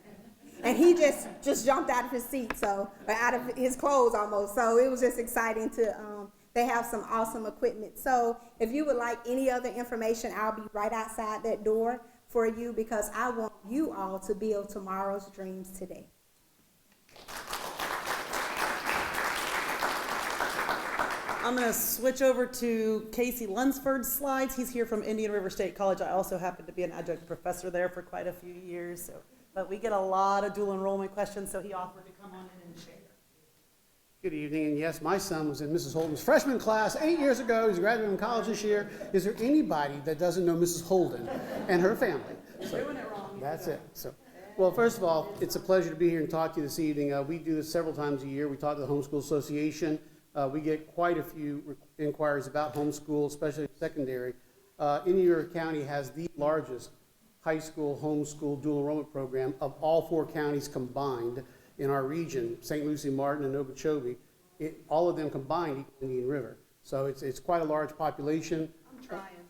And he just jumped out of his seat, or out of his clothes almost. So it was just exciting to, they have some awesome equipment. So if you would like any other information, I'll be right outside that door for you, because I want you all to build tomorrow's dreams today. I'm going to switch over to Casey Lunsford's slides. He's here from Indian River State College. I also happen to be an adjunct professor there for quite a few years. But we get a lot of dual enrollment questions, so he offered to come on in and share. Good evening, and yes, my son was in Mrs. Holden's freshman class 8 years ago. He's graduating from college this year. Is there anybody that doesn't know Mrs. Holden and her family? So, doing it wrong. That's it. So, well, first of all, it's a pleasure to be here and talk to you this evening. We do this several times a year. We talk to the Homeschool Association. We get quite a few inquiries about homeschool, especially secondary. Indian River County has the largest high school homeschool dual enrollment program of all 4 counties combined in our region, St. Lucie, Martin, and Okeechobee. All of them combined equal Indian River. So it's quite a large population. I'm trying.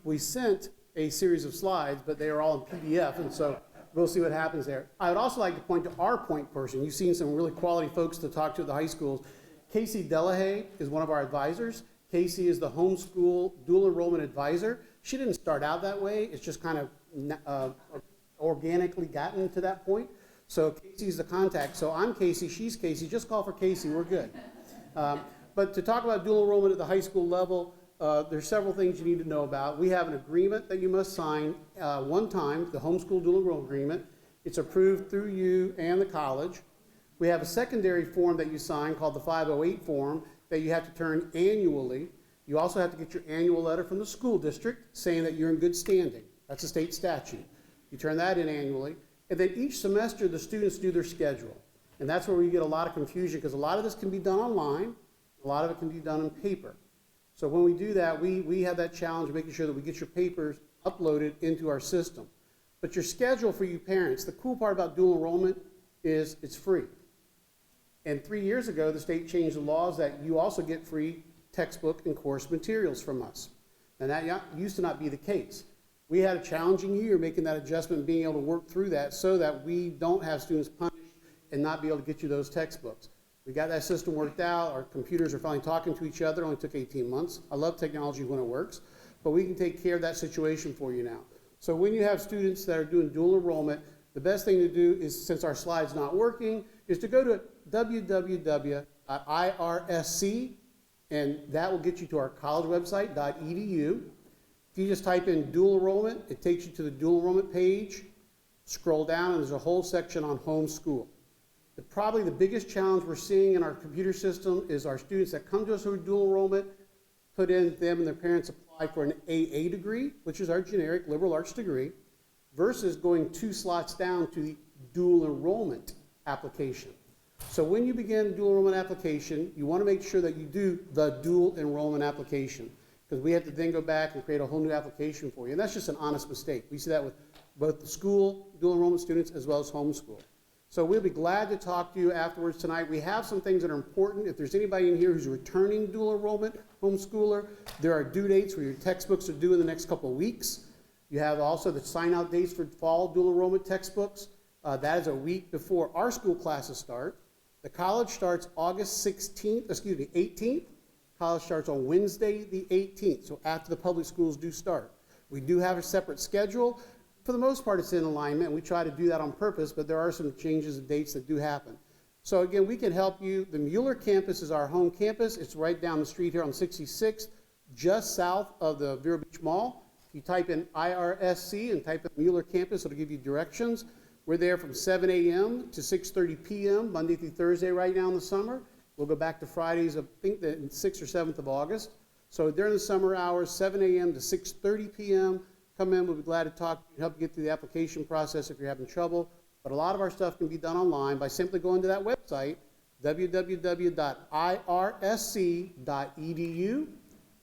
We sent a series of slides, but they are all in PDF, and so we'll see what happens there. I would also like to point to our point person. You've seen some really quality folks to talk to at the high schools. Casey Delahaye is one of our advisors. Casey is the homeschool dual enrollment advisor. She didn't start out that way. It's just kind of organically gotten to that point. So Casey's the contact. So I'm Casey, she's Casey. Just call for Casey, we're good. But to talk about dual enrollment at the high school level, there's several things you need to know about. We have an agreement that you must sign one time, the homeschool dual enrollment agreement. It's approved through you and the college. We have a secondary form that you sign called the 508 form that you have to turn annually. You also have to get your annual letter from the school district saying that you're in good standing. That's a state statute. You turn that in annually. And then each semester, the students do their schedule. And that's where we get a lot of confusion, because a lot of this can be done online. A lot of it can be done on paper. So when we do that, we have that challenge of making sure that we get your papers uploaded into our system. But your schedule for you parents, the cool part about dual enrollment is it's free. And 3 years ago, the state changed the laws that you also get free textbook and course materials from us. And that used to not be the case. We had a challenging year making that adjustment and being able to work through that so that we don't have students punished and not be able to get you those textbooks. We got that system worked out. Our computers are finally talking to each other. It only took 18 months. I love technology when it works, but we can take care of that situation for you now. So when you have students that are doing dual enrollment, the best thing to do is, since our slide's not working, is to go to www.irsc, and that will get you to our college website, .edu. If you just type in dual enrollment, it takes you to the dual enrollment page. Scroll down, and there's a whole section on homeschool. Probably the biggest challenge we're seeing in our computer system is our students that come to us who are dual enrollment, put in them and their parents apply for an AA degree, which is our generic liberal arts degree, versus going 2 slots down to the dual enrollment application. So when you begin dual enrollment application, you want to make sure that you do the dual enrollment application, because we have to then go back and create a whole new application for you. And that's just an honest mistake. We see that with both the school dual enrollment students as well as homeschool. So we'll be glad to talk to you afterwards tonight. We have some things that are important. If there's anybody in here who's returning dual enrollment homeschooler, there are due dates where your textbooks are due in the next couple of weeks. You have also the sign-out dates for fall dual enrollment textbooks. That is a week before our school classes start. The college starts August 18th. College starts on Wednesday, the 18th, so after the public schools do start. We do have a separate schedule. For the most part, it's in alignment, and we try to do that on purpose, but there are some changes of dates that do happen. So again, we can help you. The Mueller campus is our home campus. It's right down the street here on 66th, just south of the Vero Beach Mall. If you type in IRSC and type in Mueller campus, it'll give you directions. We're there from 7 a.m. to 6:30 p.m., Monday through Thursday right now in the summer. We'll go back to Fridays, I think the 6th or 7th of August. So during the summer hours, 7 a.m. to 6:30 p.m., come in. We'll be glad to talk to you and help you get through the application process if you're having trouble. But a lot of our stuff can be done online by simply going to that website, www.irsc.edu.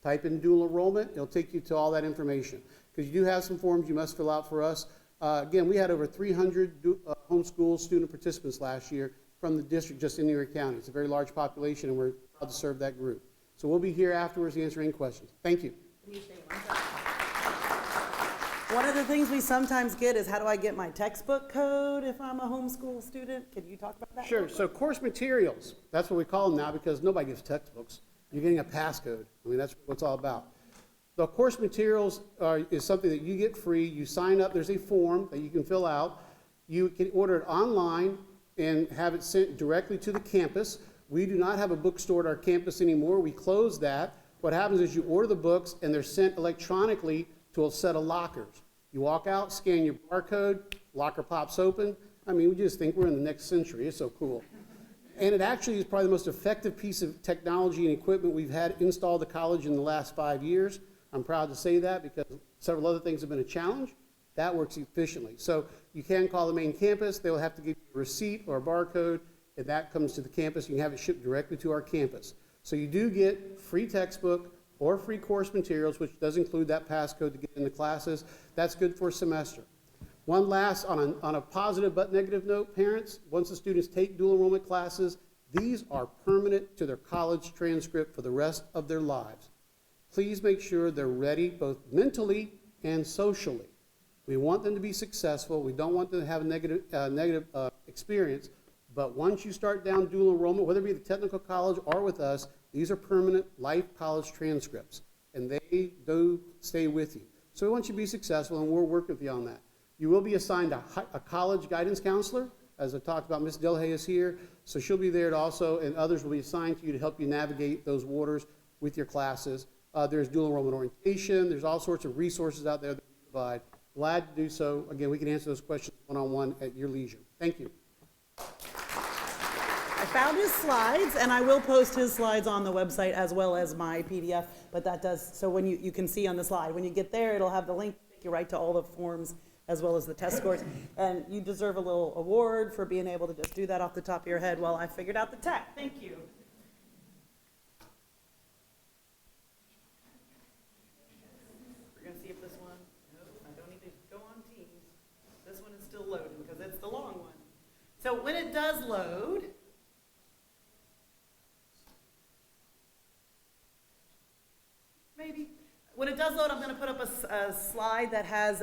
Type in dual enrollment. It'll take you to all that information. Because you do have some forms you must fill out for us. Again, we had over 300 homeschool student participants last year from the district just in Erie County. It's a very large population, and we're proud to serve that group. So we'll be here afterwards to answer any questions. Thank you. One of the things we sometimes get is, how do I get my textbook code if I'm a homeschool student? Can you talk about that? Sure. So course materials, that's what we call them now because nobody gives textbooks. You're getting a passcode. I mean, that's what it's all about. The course materials is something that you get free. You sign up. There's a form that you can fill out. You can order it online and have it sent directly to the campus. We do not have a bookstore at our campus anymore. We closed that. What happens is you order the books, and they're sent electronically to a set of lockers. You walk out, scan your barcode, locker pops open. I mean, we just think we're in the next century. It's so cool. And it actually is probably the most effective piece of technology and equipment we've had installed at the college in the last 5 years. I'm proud to say that because several other things have been a challenge. That works efficiently. So you can call the main campus. They'll have to give you a receipt or a barcode, and that comes to the campus. You can have it shipped directly to our campus. So you do get free textbook or free course materials, which does include that passcode to get into classes. That's good for a semester. One last, on a positive but negative note, parents, once the students take dual enrollment classes, these are permanent to their college transcript for the rest of their lives. Please make sure they're ready both mentally and socially. We want them to be successful. We don't want them to have a negative experience. But once you start down dual enrollment, whether it be the technical college or with us, these are permanent life college transcripts, and they do stay with you. So we want you to be successful, and we'll work with you on that. You will be assigned a college guidance counselor. As I talked about, Ms. Delahaye is here, so she'll be there also, and others will be assigned to you to help you navigate those waters with your classes. There's dual enrollment orientation. There's all sorts of resources out there that we provide. Glad to do so. Again, we can answer those questions one-on-one at your leisure. Thank you. I found his slides, and I will post his slides on the website as well as my PDF, but that does, so when you can see on the slide, when you get there, it'll have the link, take you right to all the forms as well as the test scores, and you deserve a little award for being able to just do that off the top of your head while I figured out the tech. Thank you. We're gonna see if this one, no, I don't need to go on Teams. This one is still loading because it's the long one. So when it does load, maybe. When it does load, I'm going to put up a slide that has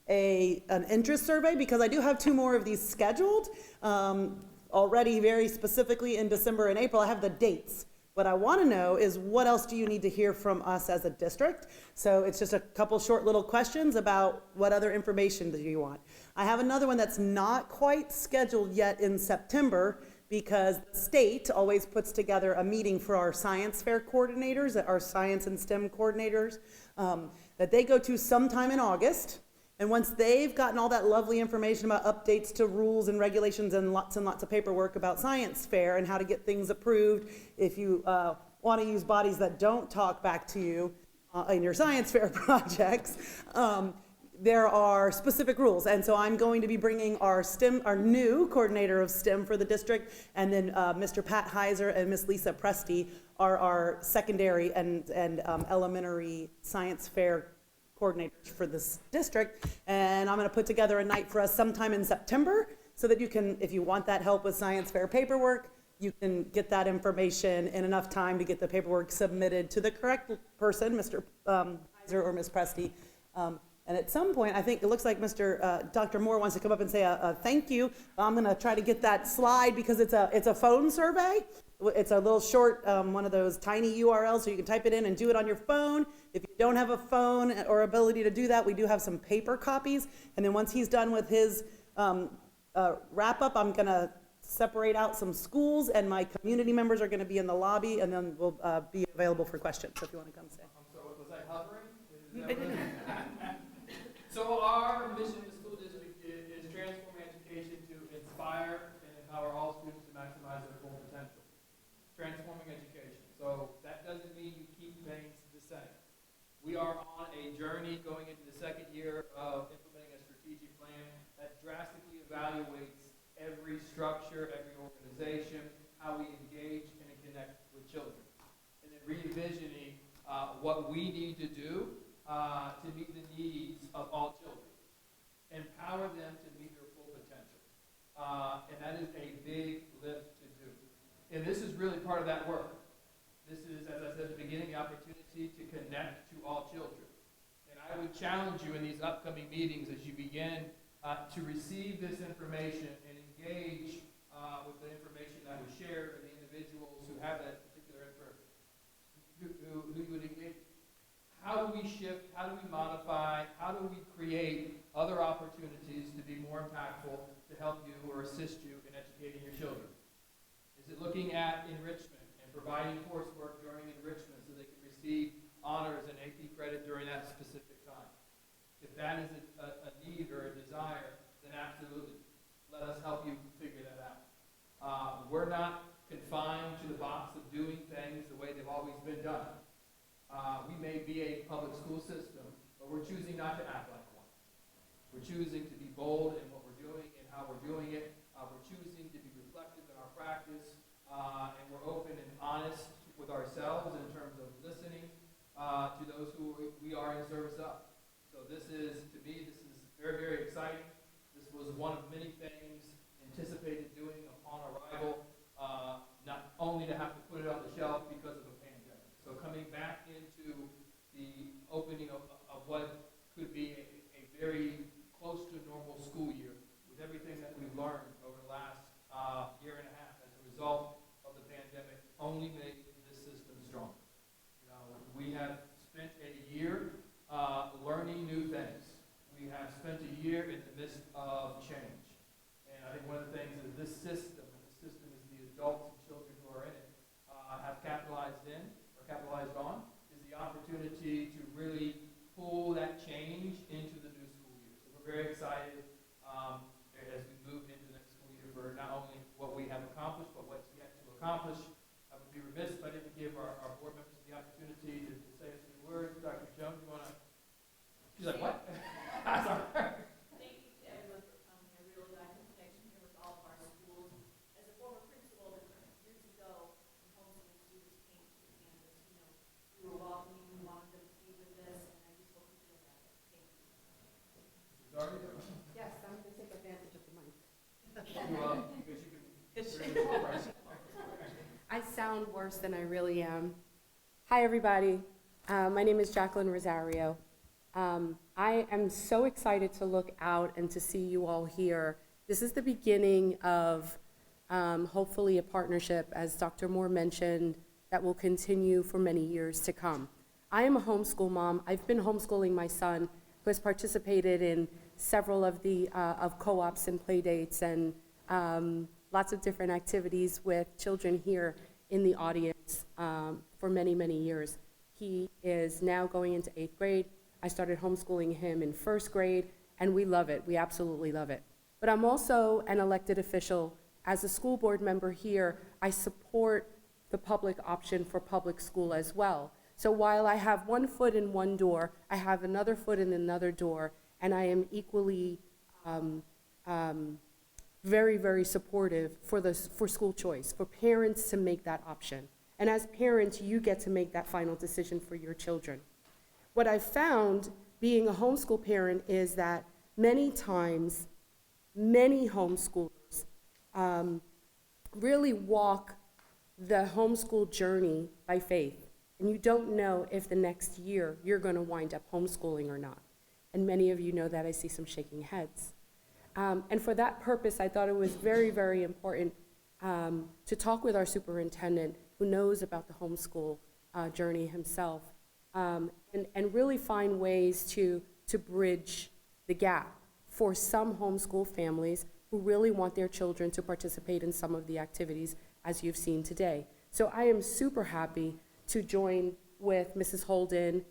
an interest survey because I do have 2 more of these scheduled already very specifically in December and April. I have the dates. What I want to know is what else do you need to hear from us as a district? So it's just a couple short little questions about what other information do you want. I have another one that's not quite scheduled yet in September because the state always puts together a meeting for our science fair coordinators, our science and STEM coordinators, that they go to sometime in August. And once they've gotten all that lovely information about updates to rules and regulations and lots of paperwork about science fair and how to get things approved, if you want to use bodies that don't talk back to you in your science fair projects, there are specific rules. And so I'm going to be bringing our new coordinator of STEM for the district, and then Mr. Pat Heiser and Miss Lisa Presti are our secondary and elementary science fair coordinators for this district. And I'm going to put together a night for us sometime in September so that you can, if you want that help with science fair paperwork, you can get that information in enough time to get the paperwork submitted to the correct person, Mr. Heiser or Miss Presti. And at some point, I think it looks like Dr. Moore wants to come up and say a thank you. I'm going to try to get that slide because it's a phone survey. It's a little short, one of those tiny URLs, so you can type it in and do it on your phone. If you don't have a phone or ability to do that, we do have some paper copies. And then once he's done with his wrap up, I'm going to separate out some schools, and my community members are going to be in the lobby, and then we'll be available for questions. So if you want to come say. So was I hovering? So our mission in the school district is transforming education to inspire and empower all students to maximize their full potential. Transforming education. So that doesn't mean you keep things the same. We are on a journey going into the second year of implementing a strategic plan that drastically evaluates every structure, every organization, how we engage and connect with children. And then re-envisioning what we need to do to meet the needs of all children. Empower them to meet their full potential. And that is a big lift to do. And this is really part of that work. This is, as I said at the beginning, the opportunity to connect to all children. And I would challenge you in these upcoming meetings as you begin to receive this information and engage with the information that was shared and the individuals who have that particular information, who you would engage. How do we shift? How do we modify? How do we create other opportunities to be more impactful to help you or assist you in educating your children? Is it looking at enrichment and providing coursework during enrichment so they can receive honors and AP credit during that specific time? If that is a need or a desire, then absolutely. Let us help you figure that out. We're not confined to the box of doing things the way they've always been done. We may be a public school system, but we're choosing not to act like one. We're choosing to be bold in what we're doing and how we're doing it. We're choosing to be reflective in our practice, and we're open and honest with ourselves in terms of listening to those who we are in service of. So this is, to me, this is very, very exciting. This was one of many things anticipated doing upon arrival, not only to have to put it on the shelf because of a pandemic. So coming back into the opening of what could be a very close to normal school year with everything that we've learned over the last year and a half as a result of the pandemic only made this system stronger. You know, we have spent a year learning new things. We have spent a year in the midst of change. And I think one of the things is this system, and the system is the adults and children who are in it, have capitalized on, is the opportunity to really pull that change into the new school year. So we're very excited as we move into the next school year for not only what we have accomplished, but what's yet to accomplish. I would be remiss if I didn't give our board members the opportunity to say a few words. Dr. Jones, you want to? She's like, what? Sorry. Thank you to everyone for coming. I really like the connection here with all of our schools. As a former principal, years ago, when homeschooling students came to the campus, you know, we were welcoming, we wanted them to be with us, and I just hope you feel that way. Thank you. Yes, I'm going to take advantage of the mic. I sound worse than I really am. Hi, everybody. My name is Jacqueline Rosario. I am so excited to look out and to see you all here. This is the beginning of hopefully a partnership, as Dr. Moore mentioned, that will continue for many years to come. I am a homeschool mom. I've been homeschooling my son, who has participated in several of the co-ops and play dates and lots of different activities with children here in the audience for many, many years. He is now going into 8th grade. I started homeschooling him in 1st grade, and we love it. We absolutely love it. But I'm also an elected official. As a school board member here, I support the public option for public school as well. So while I have one foot in one door, I have another foot in another door, and I am equally very, very supportive for school choice, for parents to make that option. And as parents, you get to make that final decision for your children. What I've found being a homeschool parent is that many times, many homeschoolers really walk the homeschool journey by faith. And you don't know if the next year you're going to wind up homeschooling or not. And many of you know that. I see some shaking heads. And for that purpose, I thought it was very, very important to talk with our superintendent, who knows about the homeschool journey himself, and really find ways to bridge the gap for some homeschool families who really want their children to participate in some of the activities as you've seen today. So I am super happy to join with Mrs. Holden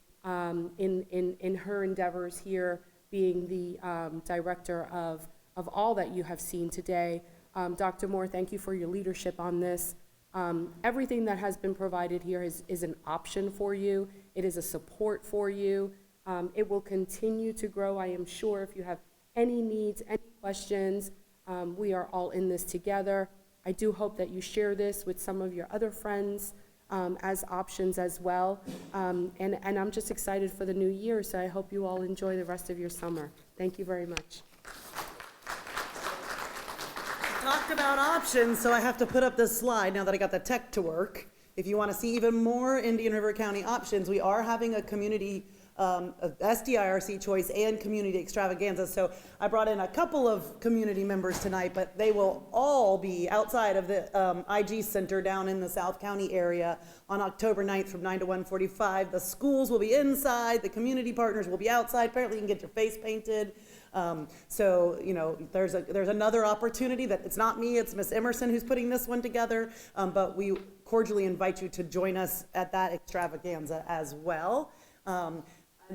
in her endeavors here, being the director of all that you have seen today. Dr. Moore, thank you for your leadership on this. Everything that has been provided here is an option for you. It is a support for you. It will continue to grow, I am sure. If you have any needs, any questions, we are all in this together. I do hope that you share this with some of your other friends as options as well. And I'm just excited for the new year, so I hope you all enjoy the rest of your summer. Thank you very much. Talked about options, so I have to put up this slide now that I got the tech to work. If you want to see even more Indian River County options, we are having a community SDIRC choice and community extravaganza. So I brought in a couple of community members tonight, but they will all be outside of the IG Center down in the South County area on October 9th from 9 to 1:45. The schools will be inside, the community partners will be outside. Apparently you can get your face painted. So, you know, there's another opportunity that it's not me, it's Miss Emerson who's putting this one together, but we cordially invite you to join us at that extravaganza as well.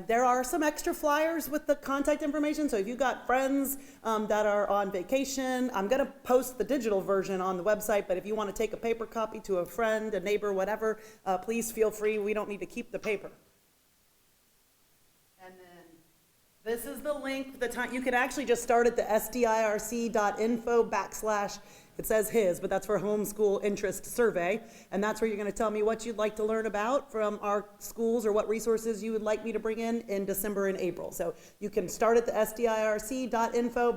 There are some extra flyers with the contact information, so if you've got friends that are on vacation, I'm going to post the digital version on the website, but if you want to take a paper copy to a friend, a neighbor, whatever, please feel free. We don't need to keep the paper. And then this is the link. You can actually just start at the sdirc.info/ it says his, but that's for homeschool interest survey. And that's where you're going to tell me what you'd like to learn about from our schools or what resources you would like me to bring in December and April. So you can start at the sdirc.info/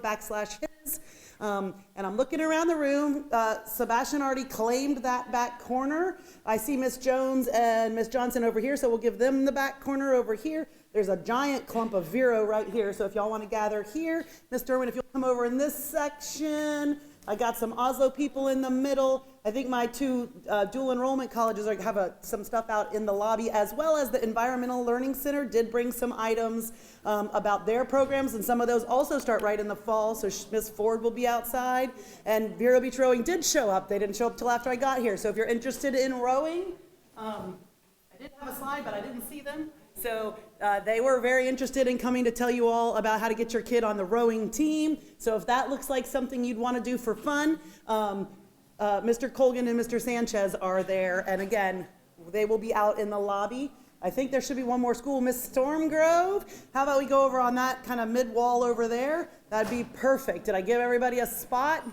his. And I'm looking around the room. Sebastian already claimed that back corner. I see Miss Jones and Miss Johnson over here, so we'll give them the back corner over here. There's a giant clump of Vero right here, so if y'all want to gather here. Miss Derwin, if you'll come over in this section. I got some Oslo people in the middle. I think my two dual enrollment colleges have some stuff out in the lobby, as well as the Environmental Learning Center did bring some items about their programs, and some of those also start right in the fall, so Miss Ford will be outside. And Vero Beach Rowing did show up. They didn't show up till after I got here, so if you're interested in rowing, I did have a slide, but I didn't see them. So they were very interested in coming to tell you all about how to get your kid on the rowing team. So if that looks like something you'd want to do for fun, Mr. Colgan and Mr. Sanchez are there. And again, they will be out in the lobby. I think there should be one more school. Miss Stormgrove, how about we go over on that kind of mid-wall over there? That'd be perfect. Did I give everybody a spot?